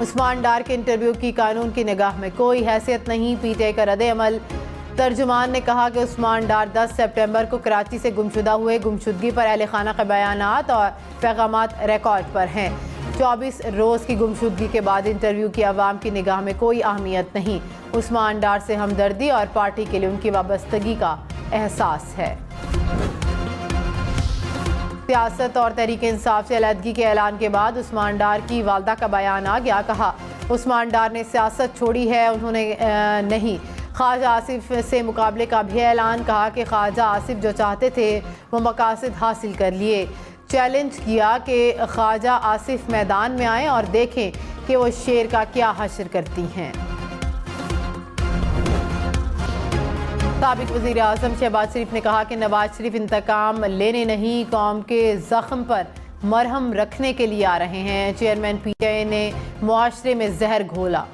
उस्मान डार के इंटरव्यू की कानून की निगाह में कोई हैसियत नहीं, पीटीआई का रद्द-ए-अमल। तर्जुमान ने कहा कि उस्मान डार 10 सितंबर को कराची से गुमशुदा हुए। गुमशुदगी पर अहले खाना के बयानात और पैगामात रिकॉर्ड पर हैं। 24 रोज़ की गुमशुदगी के बाद इंटरव्यू की आवाम की निगाह में कोई अहमियत नहीं। उस्मान डार से हमदर्दी और पार्टी के लिए उनकी वाबस्तगी का एहसास है। सियासत और तहरीक इंसाफ से अलहदगी के ऐलान के बाद उस्मान डार की वालदा का बयान आ गया। कहा, उस्मान डार ने सियासत छोड़ी है, उन्होंने नहीं। ख्वाजा आसिफ से मुकाबले का भी ऐलान। कहा कि ख्वाजा आसिफ जो चाहते थे वो मकासद हासिल कर लिए। चैलेंज किया कि ख्वाजा आसिफ मैदान में आएँ और देखें कि वो शेर का क्या हश्र करती हैं। साबिक वज़ीर आज़म शहबाज शरीफ ने कहा कि नवाज शरीफ इंतकाम लेने नहीं, कौम के ज़ख्म पर मरहम रखने के लिए आ रहे हैं। चेयरमैन पीटीआई ने मुआशरे में जहर घोला।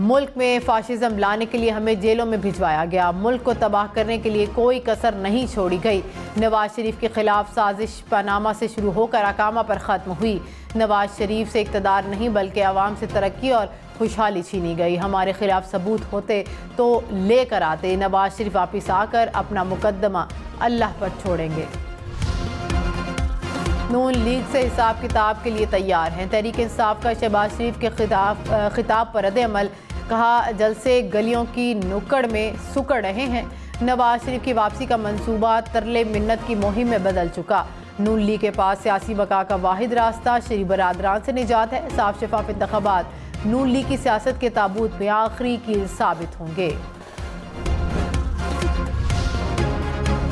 मुल्क में फाशिज्म लाने के लिए हमें जेलों में भिजवाया गया। मुल्क को तबाह करने के लिए कोई कसर नहीं छोड़ी गई। नवाज शरीफ के खिलाफ साजिश पनामा से शुरू होकर अकामा पर ख़त्म हुई। नवाज शरीफ से इक़्तिदार नहीं बल्कि आवाम से तरक्की और खुशहाली छीनी गई। हमारे खिलाफ सबूत होते तो लेकर आते। नवाज शरीफ वापिस आकर अपना मुकदमा अल्लाह पर छोड़ेंगे। नून लीग से हिसाब किताब के लिए तैयार हैं। तहरीक इंसाफ का शहबाज शरीफ के खिताब पर रद्द-ए-अमल। कहा, जलसे गलियों की नुक्कड़ में सुकड़ रहे हैं। नवाज शरीफ की वापसी का मंसूबा तरले मिन्नत की मुहिम में बदल चुका। नून लीग के पास सियासी बका का वाहिद रास्ता शरीफ बरादरान से निजात है। साफ शफाफ इंतखाबात नून लीग की सियासत के ताबूत में आखिरी कील साबित होंगे।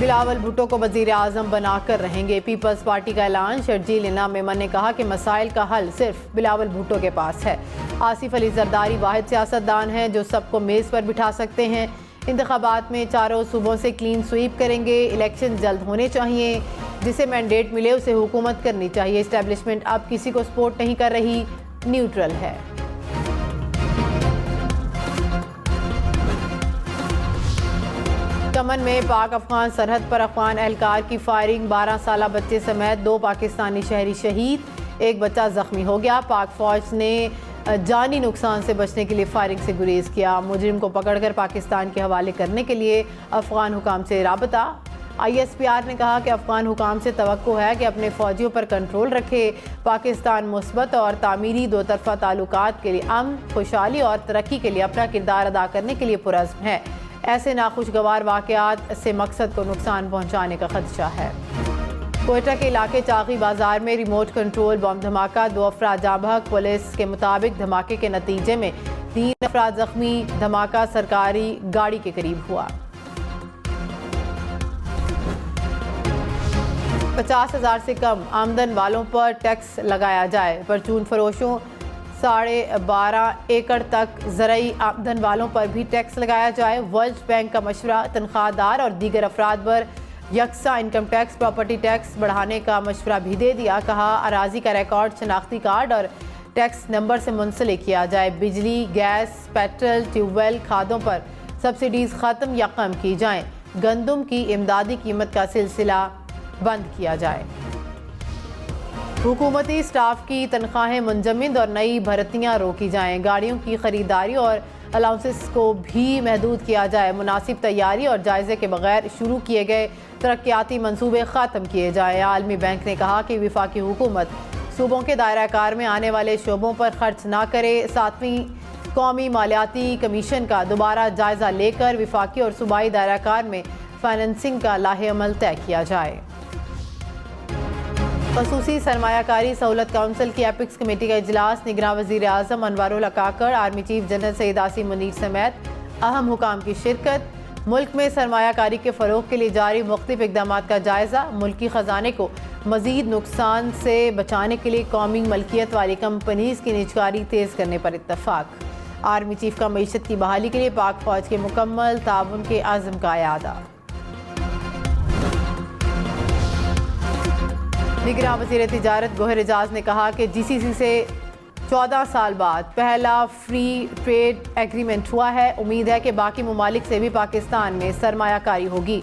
बिलावल भुट्टो को वज़ीर आज़म बनाकर रहेंगे। पीपल्स पार्टी का ऐलान। शर्जील इनाम मेमन ने कहा कि मसाइल का हल सिर्फ बिलावल भुट्टो के पास है। आसिफ अली जरदारी वाहिद सियासतदान हैं जो सबको मेज़ पर बिठा सकते हैं। इंतखाबात में चारों सूबों से क्लीन स्वीप करेंगे। इलेक्शन जल्द होने चाहिए। जिसे मैंडेट मिले उसे हुकूमत करनी चाहिए। इस्टेब्लिशमेंट अब किसी को सपोर्ट नहीं कर रही, न्यूट्रल है। यमन में पाक अफगान सरहद पर अफगान एहलकार की फायरिंग। 12 साला बच्चे समेत 2 पाकिस्तानी शहरी शहीद, 1 बच्चा जख्मी हो गया। पाक फौज ने जानी नुकसान से बचने के लिए फायरिंग से गुरेज किया। मुजरिम को पकड़कर पाकिस्तान के हवाले करने के लिए अफगान हुकाम से राबता। ISPR ने कहा कि अफगान हुकाम से तवक्को है कि अपने फौजियों पर कंट्रोल रखे। पाकिस्तान मुस्बत और तामीरी 2 तरफ़ा ताल्लुकात के लिए अमन, खुशहाली और तरक्की के लिए अपना किरदार अदा करने के लिए पुरज़्म है। ऐसे नाखुशगवार वाक़यात से मकसद को नुकसान पहुँचाने का खदशा है। कोयटा के इलाके चाकी बाजार में रिमोट कंट्रोल बम धमाका, 2 अफराद जाँ बहक। पुलिस के मुताबिक धमाके के नतीजे में 3 अफराद जख्मी। धमाका सरकारी गाड़ी के करीब हुआ। 50,000 से कम आमदन वालों पर टैक्स लगाया जाए। परचून फरोशों 12.5 एकड़ तक ज़रई आमदन वालों पर भी टैक्स लगाया जाए। वर्ल्ड बैंक का मशवरा। तनख्वाहदार और दीगर अफराद पर यकसा इनकम टैक्स, प्रॉपर्टी टैक्स बढ़ाने का मशवरा भी दे दिया। कहा, अराजी का रिकॉर्ड, शनाख्ती कार्ड और टैक्स नंबर से मुंसलिक किया जाए। बिजली, गैस, पेट्रोल, ट्यूबवेल, खादों पर सब्सिडीज़ ख़त्म या कम की जाएँ। गंदम की इमदादी कीमत का सिलसिला बंद किया जाए। हुकूमती स्टाफ की तनख्वाहें मुंजमद और नई भर्तियाँ रोकी जाएँ। गाड़ियों की खरीदारी और अलाउंसेस को भी महदूद किया जाए। मुनासिब तैयारी और जायजे के बगैर शुरू किए गए तरक्याती मंसूबे ख़त्म किए जाएँ। आलमी बैंक ने कहा कि वफाकी हुकूमत सूबों के दायरा कार में आने वाले शोबों पर खर्च ना करे। 7वीं कौमी मालियाती कमीशन का दोबारा जायजा लेकर वफाकी और सूबाई दायरा कार में फाइनेंसिंग का लाहे-अमल तय किया जाए। खसूसी सरमायाकारी सहूलत काउंसिल की एपिक्स कमेटी का इजलास। निगरान वज़ीर आज़म Anwarul Haq Kakar, army chief general Syed Asim Munir समेत अहम हुकाम की शिरकत। मुल्क में सरमायाकारी के फ़रोग़ के लिए जारी मुख्तलिफ इक़दामात का जायज़ा। मुल्की ख़जाने को मज़ीद नुकसान से बचाने के लिए कौमी मलकियत वाली कंपनीज़ की निजकारी तेज़ करने पर इत्तफ़ाक़। आर्मी चीफ का मईशत की बहाली के लिए पाक फ़ौज के मुकम्मल ताउन के आज़म का यादा। निगरान वज़ीर तिजारत गोहर एजाज ने कहा कि GCC से 14 साल बाद पहला फ्री ट्रेड एग्रीमेंट हुआ है। उम्मीद है कि बाकी ममालिक से भी पाकिस्तान में सरमायाकारी होगी।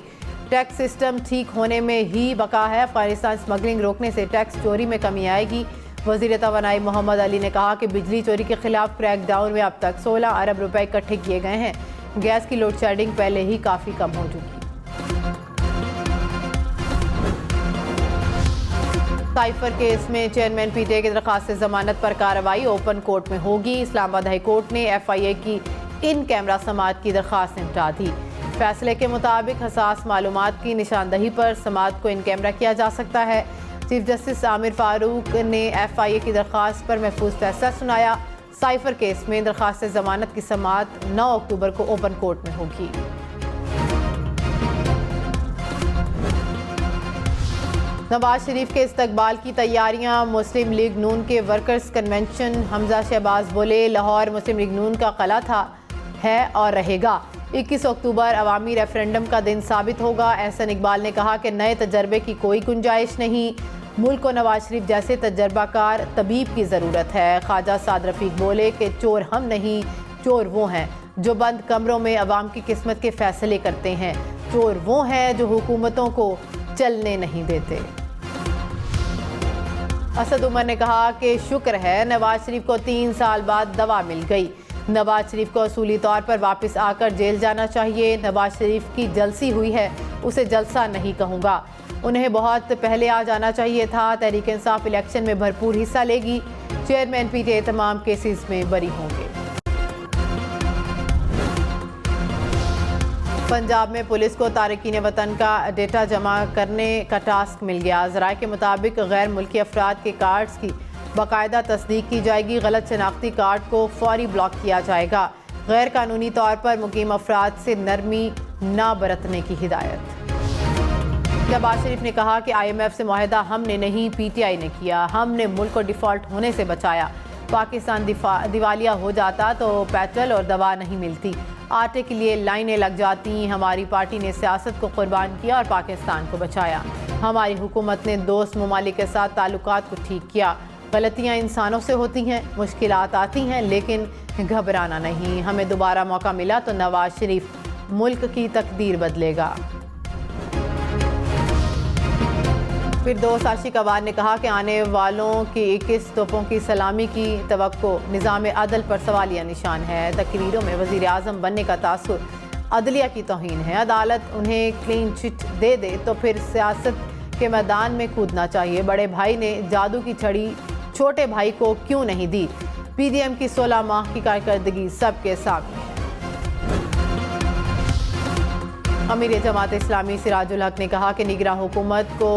टैक्स सिस्टम ठीक होने में ही बका है। अफगानिस्तान स्मगलिंग रोकने से टैक्स चोरी में कमी आएगी। वज़ीर तवानाई मोहम्मद अली ने कहा कि बिजली चोरी के खिलाफ क्रैकडाउन में अब तक 16 अरब रुपए इकट्ठे किए गए हैं। गैस की लोड शेडिंग पहले ही काफ़ी कम हो चुकी। साइफर केस में चेयरमैन पीटीआई की दरखास्त जमानत पर कार्रवाई ओपन कोर्ट में होगी। इस्लामाबाद हाई कोर्ट ने FIA की इन कैमरा समाअत की दरखास्त निपटा दी। फैसले के मुताबिक हसास मालूमात की निशानदही पर समाअत को इन कैमरा किया जा सकता है। चीफ जस्टिस आमिर फारूक ने FIA की दरखास्त पर महफूज फैसला सुनाया। साइफर केस में दरखास्त जमानत की समाअत 9 अक्टूबर को ओपन कोर्ट में होगी। नवाज शरीफ के इस्तकबाल की तैयारियां। मुस्लिम लीग नून के वर्कर्स कन्वेंशन। हमजा शहबाज बोले, लाहौर मुस्लिम लीग नून का कला था, है और रहेगा। 21 अक्टूबर अवामी रेफरेंडम का दिन साबित होगा। एहसन इकबाल ने कहा कि नए तजर्बे की कोई गुंजाइश नहीं। मुल्क को नवाज शरीफ जैसे तजर्बाकार तबीब की ज़रूरत है। ख्वाजा साद रफीक बोले कि चोर हम नहीं, चोर वो हैं जो बंद कमरों में अवाम की किस्मत के फैसले करते हैं। चोर वो हैं जो हुकूमतों को चलने नहीं देते। असद उमर ने कहा कि शुक्र है नवाज शरीफ को 3 साल बाद दवा मिल गई। नवाज शरीफ को असूली तौर पर वापस आकर जेल जाना चाहिए। नवाज शरीफ की जलसी हुई है, उसे जलसा नहीं कहूँगा। उन्हें बहुत पहले आ जाना चाहिए था। तहरीक इंसाफ इलेक्शन में भरपूर हिस्सा लेगी। चेयरमैन पीटीआई तमाम केसेस में बरी होंगे। पंजाब में पुलिस को तारकीन वतन का डेटा जमा करने का टास्क मिल गया। ज़राए के मुताबिक गैर मुल्की अफराद के कार्ड्स की बाकायदा तस्दीक की जाएगी। गलत शनाख्ती कार्ड को फौरी ब्लॉक किया जाएगा। गैर कानूनी तौर पर मुकीम अफराद से नरमी ना बरतने की हिदायत। शहबाज शरीफ ने कहा कि IMF से मुआहदा हमने नहीं, PTI ने किया। हमने मुल्क को डिफ़ॉल्ट होने से बचाया। पाकिस्तान दिवालिया हो जाता तो पेट्रोल और दवा नहीं मिलती, आटे के लिए लाइनें लग जाती। हमारी पार्टी ने सियासत को कुर्बान किया और पाकिस्तान को बचाया। हमारी हुकूमत ने दोस्त ममालिक के साथ ताल्लुकात को ठीक किया। गलतियाँ इंसानों से होती हैं, मुश्किलात आती हैं, लेकिन घबराना नहीं। हमें दोबारा मौका मिला तो नवाज शरीफ मुल्क की तकदीर बदलेगा। फिरदौस आशिक अवान ने कहा कि आने वालों की 21 तोपों की सलामी की तवक्को निज़ाम अदल पर सवालिया निशान है। तकरीरों में वज़ीर आज़म बनने का तासुर अदलिया की तौहीन है। अदालत उन्हें क्लीन चिट दे दे तो फिर सियासत के मैदान में कूदना चाहिए। बड़े भाई ने जादू की छड़ी छोटे भाई को क्यों नहीं दी? PDM की 16 माह की कारकर्दगी सबके सामने है। अमीर जमात इस्लामी सिराजुल हक ने कहा कि निगरान हुकूमत को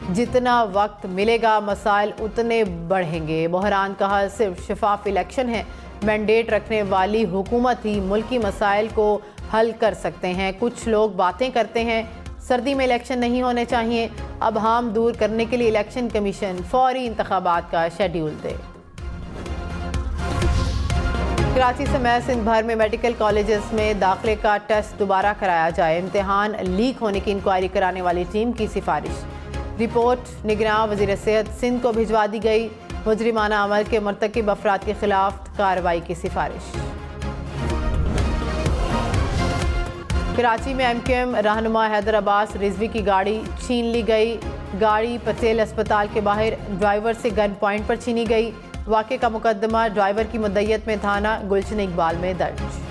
जितना वक्त मिलेगा मसाइल उतने बढ़ेंगे। बहरान कहा सिर्फ शफाफ इलेक्शन है, मैंडेट रखने वाली हुकूमत ही मुल्की मसाइल को हल कर सकते हैं। कुछ लोग बातें करते हैं सर्दी में इलेक्शन नहीं होने चाहिए। अब हम दूर करने के लिए इलेक्शन कमीशन फौरी इंतखाबात का शेड्यूल दे। कराची समेत सिंध भर में मेडिकल कॉलेजेस में दाखिले का टेस्ट दोबारा कराया जाए। इम्तिहान लीक होने की इंक्वायरी कराने वाली टीम की सिफारिश। रिपोर्ट निगरान वज़ीर सेहत सिंध को भिजवा दी गई। मुजरिमाना अमल के मर्तकिब अफराद के खिलाफ कार्रवाई की सिफारिश। कराची में MQM रहनुमा हैदर अब्बास रिजवी की गाड़ी छीन ली गई। गाड़ी पटेल अस्पताल के बाहर ड्राइवर से गन पॉइंट पर छीनी गई। वाक़े का मुकदमा ड्राइवर की मुद्दयत में थाना गुलशन इकबाल में दर्ज।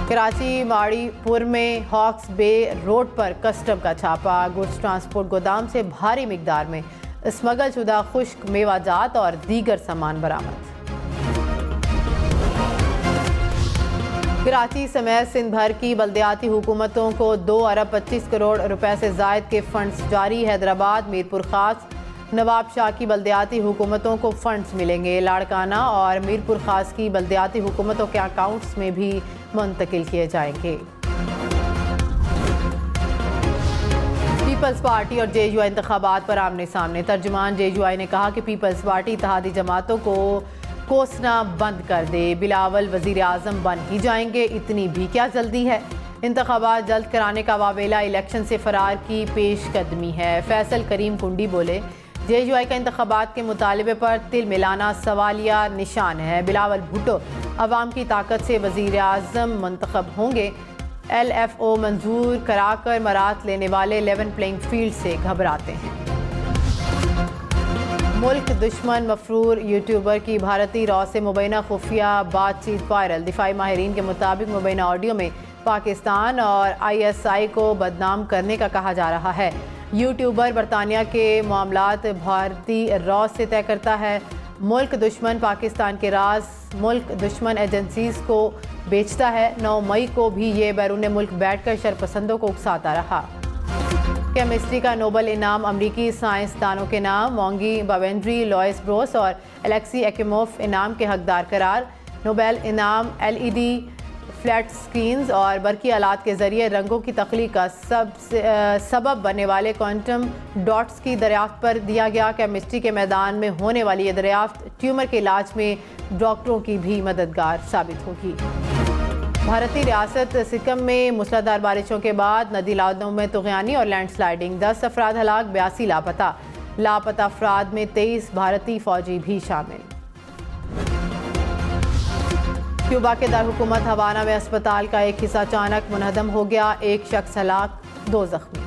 कराची माड़ीपुर में हॉक्स बे रोड पर कस्टम का छापा। गुड्स ट्रांसपोर्ट गोदाम से भारी मिकदार में स्मगल शुदा खुश्क मेवाजात और दीगर सामान बरामद। कराची समेत सिंध भर की बल्दियाती हुकूमतों को 2 अरब 25 करोड़ रुपए से ज़ायद के फंड्स जारी। हैदराबाद मीरपुर खास नवाब शाह की बल्दियाती हुकूमतों को फंड्स मिलेंगे। लाड़काना और मीरपुर खास की बल्दियाती हुकूमतों के अकाउंट्स में भी मुंतकिल किए जाएंगे। पीपल्स पार्टी और JUI इंतखाबात पर आमने सामने। तर्जुमान JUI ने कहा कि पीपल्स पार्टी इत्तेहादी जमातों को कोसना बंद कर दे। बिलावल वज़ीर आज़म बन ही जाएंगे, इतनी भी क्या जल्दी है? इंतखाबात जल्द कराने का वावेला इलेक्शन से फरार की पेशकदमी है। फैसल करीम कुंडी बोले, JUI का इंतखाबात के मुतालिबे पर तिल मिलाना सवालिया निशान है। बिलावल भुट्टो अवाम की ताकत से वज़ीर आज़म मुंतखब होंगे। LFO मंजूर कराकर मरात लेने वाले लेवन प्लेइंग फील्ड से घबराते हैं। मुल्क दुश्मन मफरूर यूट्यूबर की भारतीय रॉ से मुबैना खुफिया बातचीत वायरल। दिफाई माहिरीन के मुताबिक मुबैना ऑडियो में पाकिस्तान और ISI को बदनाम करने का कहा जा रहा है। यूट्यूबर बरतानिया के मामलात भारतीय रॉ से तय करता है। मुल्क दुश्मन पाकिस्तान के राज मुल्क दुश्मन एजेंसीज को बेचता है। 9 मई को भी ये बैरून मुल्क बैठकर शरपसंदों को उकसाता रहा। केमिस्ट्री का नोबल इनाम अमरीकी साइंसदानों के नाम। मोंगी बावेंड्री, लॉइस ब्रोस और एलेक्सी एक्यूमोफ इनाम के हकदार करार। नोबेल इनाम LED फ्लैट स्क्रीन्स और बरकी आलात के जरिए रंगों की तख्लीक का सबब बनने वाले क्वांटम डॉट्स की दरियाफ्त पर दिया गया। केमिस्ट्री के मैदान में होने वाली ये दरियाफ्त ट्यूमर के इलाज में डॉक्टरों की भी मददगार साबित होगी। भारतीय रियासत सिक्किम में मूसलाधार बारिशों के बाद नदी नालों में तुग़यानी और लैंडस्लाइडिंग। 10 अफराद हलाक, 82 लापता। लापता अफराद में 23 भारतीय फौजी भी शामिल। क्यूबा के दारहुकूमत हवाना में अस्पताल का एक हिस्सा अचानक मुनहदम हो गया। 1 शख्स हलाक, 2 जख्मी।